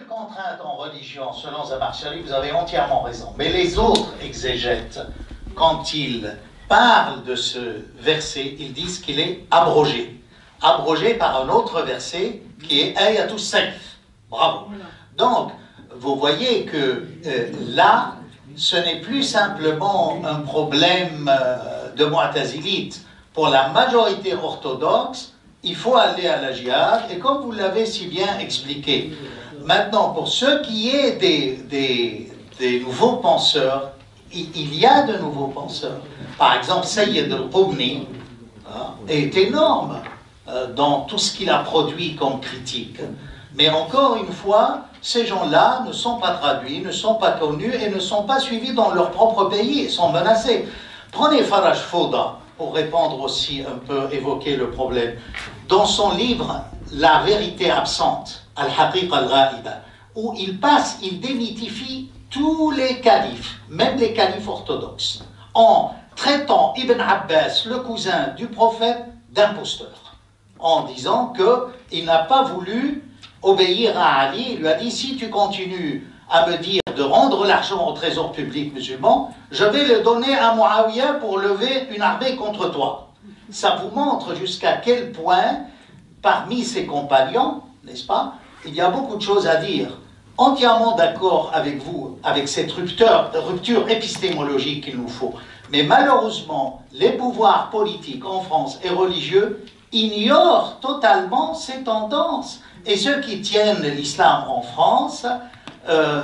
seule contrainte en religion, selon Zamakshari, vous avez entièrement raison. Mais les autres exégètes, quand ils parlent de ce verset, ils disent qu'il est abrogé. Abrogé par un autre verset qui est Ayatus Sayf. Bravo. Donc, vous voyez que là, ce n'est plus simplement un problème de Mu'tazilite. Pour la majorité orthodoxe, il faut aller à la djihad, et comme vous l'avez si bien expliqué. Maintenant, pour ce qui est des nouveaux penseurs, il y a de nouveaux penseurs. Par exemple, Sayyid al-Qubni est énorme dans tout ce qu'il a produit comme critique. Mais encore une fois, ces gens-là ne sont pas traduits, ne sont pas connus et ne sont pas suivis dans leur propre pays, ils sont menacés. Prenez Faraj Fawda, pour répondre aussi un peu, évoquer le problème. Dans son livre « La vérité absente », Al-Haqiqa al-Ghaiba, où il démythifie tous les califes, même les califes orthodoxes, en traitant Ibn Abbas, le cousin du prophète, d'imposteur, en disant qu'il n'a pas voulu obéir à Ali. Il lui a dit, si tu continues à me dire de rendre l'argent au trésor public musulman, je vais le donner à Muawiyah pour lever une armée contre toi. Ça vous montre jusqu'à quel point, parmi ses compagnons, n'est-ce pas, il y a beaucoup de choses à dire. Entièrement d'accord avec vous, avec cette rupture épistémologique qu'il nous faut. Mais malheureusement, les pouvoirs politiques en France et religieux ignorent totalement ces tendances. Et ceux qui tiennent l'islam en France,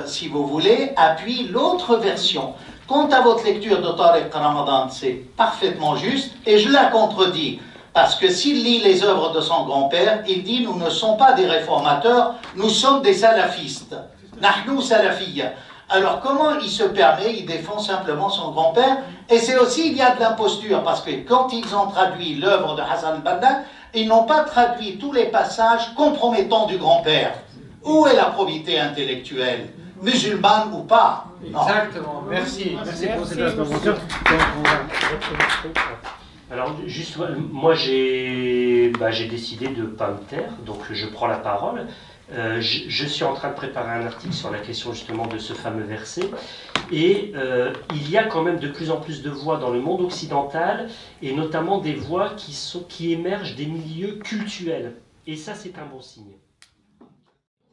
si vous voulez, appuient l'autre version. Quant à votre lecture de Tariq Ramadan, c'est parfaitement juste, et je la contredis. Parce que s'il lit les œuvres de son grand-père, il dit « Nous ne sommes pas des réformateurs, nous sommes des salafistes. Nahnu salafiyya ». Alors comment il se permet, il défend simplement son grand-père, et c'est aussi, il y a de l'imposture, parce que quand ils ont traduit l'œuvre de Hassan al-Banna, ils n'ont pas traduit tous les passages compromettants du grand-père. Où est la probité intellectuelle, musulmane ou pas? Non. Exactement, merci. Merci pour cette intervention. Alors, juste, moi j'ai décidé de ne pas me taire, donc je prends la parole. Je suis en train de préparer un article sur la question justement de ce fameux verset. Et il y a quand même de plus en plus de voix dans le monde occidental, et notamment des voix qui émergent des milieux cultuels. Et ça, c'est un bon signe.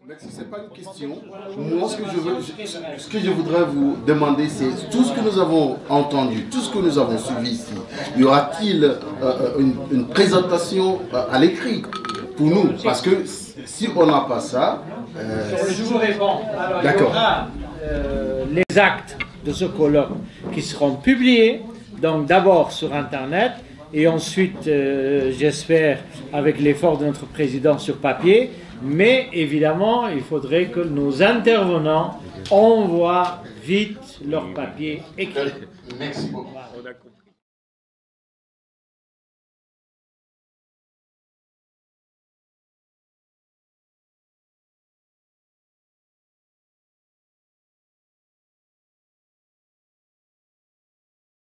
Merci, ce n'est pas une question. Moi, ce que je voudrais vous demander, c'est tout ce que nous avons entendu, tout ce que nous avons suivi ici, y aura-t-il une présentation à l'écrit pour nous? Parce que si on n'a pas ça... Je vous réponds. Alors, il y aura les actes de ce colloque qui seront publiés, donc d'abord sur Internet, et ensuite, j'espère, avec l'effort de notre président sur papier. Mais évidemment, il faudrait que nos intervenants envoient vite leur papier écrit. Merci beaucoup. On a compris.